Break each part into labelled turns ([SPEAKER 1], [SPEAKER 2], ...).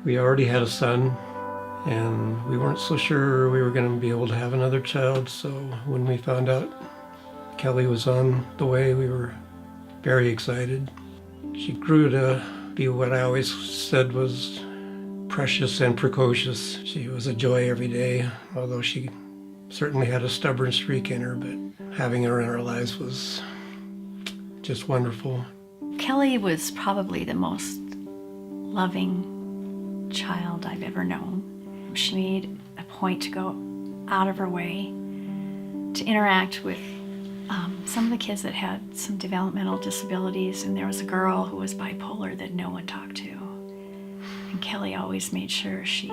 [SPEAKER 1] We already had a son, and we weren't so sure we were going to be able to have another child, so when we found out Kelly was on the way, we were very excited. She grew to be what I always said was precious and precocious. She was a joy every day, although she certainly had a stubborn streak in her, but having her in our lives was just wonderful.
[SPEAKER 2] Kelly was probably the most loving child I've ever known. She made a point to go out of her way to interact with some of the kids that had some developmental disabilities, and there was a girl who was bipolar that no one talked to. And Kelly always made sure she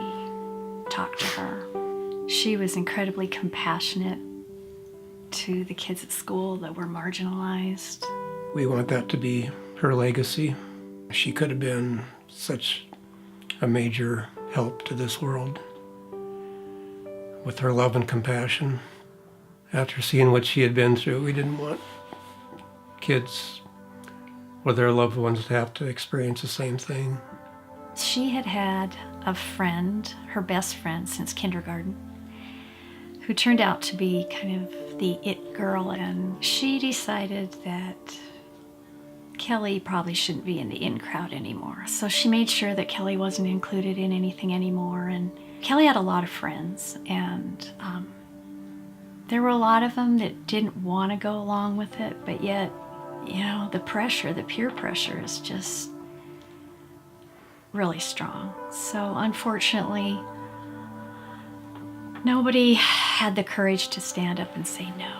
[SPEAKER 2] talked to her. She was incredibly compassionate to the kids at school that were marginalized.
[SPEAKER 1] We want that to be her legacy. She could have been such a major help to this world with her love and compassion. After seeing what she had been through, we didn't want kids or their loved ones to have to experience the same thing.
[SPEAKER 2] She had had a friend, her best friend since kindergarten, who turned out to be kind of the it girl, and she decided that Kelly probably shouldn't be in the in crowd anymore. So she made sure that Kelly wasn't included in anything anymore. And Kelly had a lot of friends, and there were a lot of them that didn't want to go along with it, but yet, you know, the pressure, the peer pressure is just really strong. So unfortunately, nobody had the courage to stand up and say no.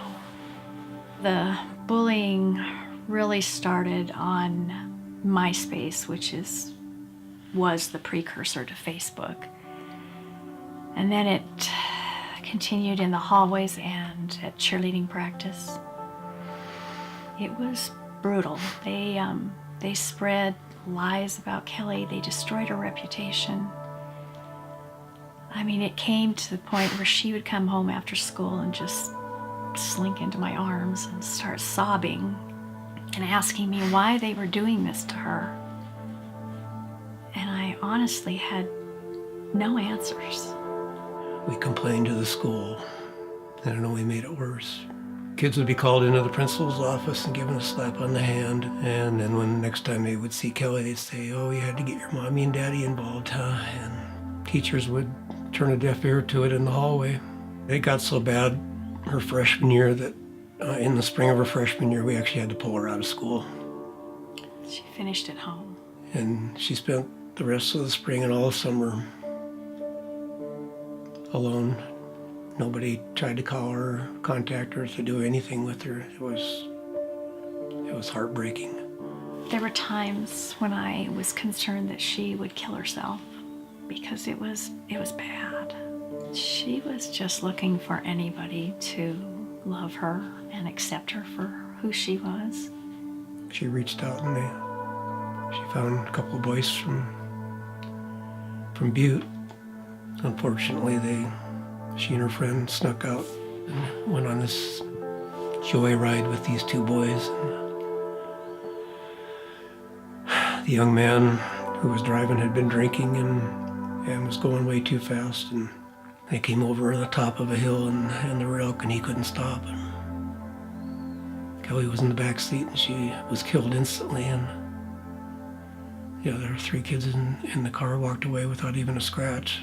[SPEAKER 2] The bullying really started on MySpace, which was the precursor to Facebook. And then it continued in the hallways and at cheerleading practice. It was brutal. They spread lies about Kelly. They destroyed her reputation. I mean, it came to the point where she would come home after school and just slink into my arms and start sobbing and asking me why they were doing this to her. And I honestly had no answers.
[SPEAKER 1] We complained to the school, and it only made it worse. Kids would be called into the principal's office and given a slap on the hand, and then when the next time they would see Kelly, they'd say, "Oh, you had to get your mommy and daddy involved, huh?" And teachers would turn a deaf ear to it in the hallway. It got so bad her freshman year that in the spring of her freshman year, we actually had to pull her out of school.
[SPEAKER 2] She finished at home.
[SPEAKER 1] And she spent the rest of the spring and all of summer alone. Nobody tried to call her, contact her, to do anything with her. It was heartbreaking.
[SPEAKER 2] There were times when I was concerned that she would kill herself because it was bad. She was just looking for anybody to love her and accept her for who she was.
[SPEAKER 1] She reached out and she found a couple of boys from Butte. Unfortunately, she and her friend snuck out and went on this joyride with these two boys. And the young man who was driving had been drinking and was going way too fast, and they came over on the top of a hill and there were elk, and he couldn't stop. And Kelly was in the back seat and she was killed instantly, and the other three kids in the car walked away without even a scratch.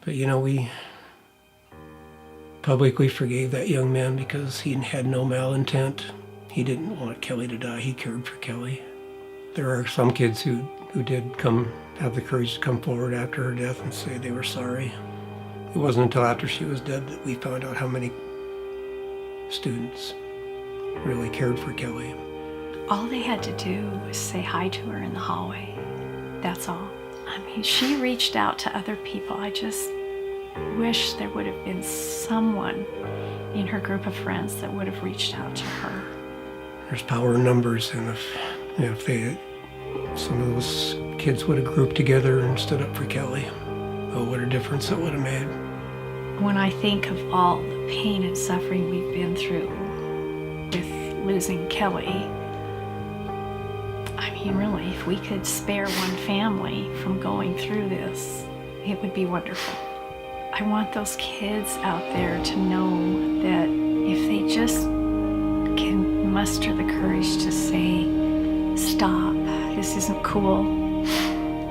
[SPEAKER 1] But you know, we publicly forgave that young man because he had no malintent. He didn't want Kelly to die. He cared for Kelly. There are some kids who did have the courage to come forward after her death and say they were sorry. It wasn't until after she was dead that we found out how many students really cared for Kelly.
[SPEAKER 2] All they had to do was say hi to her in the hallway. That's all. I mean, she reached out to other people. I just wish there would have been someone in her group of friends that would have reached out to her.
[SPEAKER 1] There's power in numbers, and if some of those kids would have grouped together and stood up for Kelly, oh, what a difference it would have made.
[SPEAKER 2] When I think of all the pain and suffering we've been through with losing Kelly, I mean, really, if we could spare one family from going through this, it would be wonderful. I want those kids out there to know that if they just can muster the courage to say, stop, this isn't cool,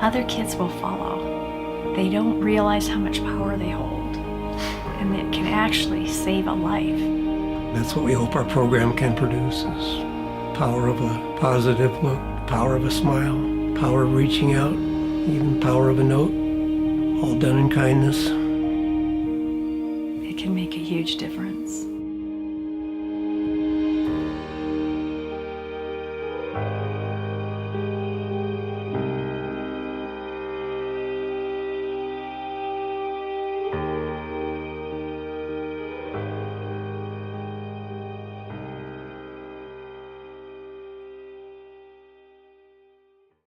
[SPEAKER 2] other kids will follow. They don't realize how much power they hold, and it can actually save a life.
[SPEAKER 1] That's what we hope our program can produce, is power of a positive look, power of a smile, power of reaching out, even power of a note, all done in kindness.
[SPEAKER 2] It can make a huge difference.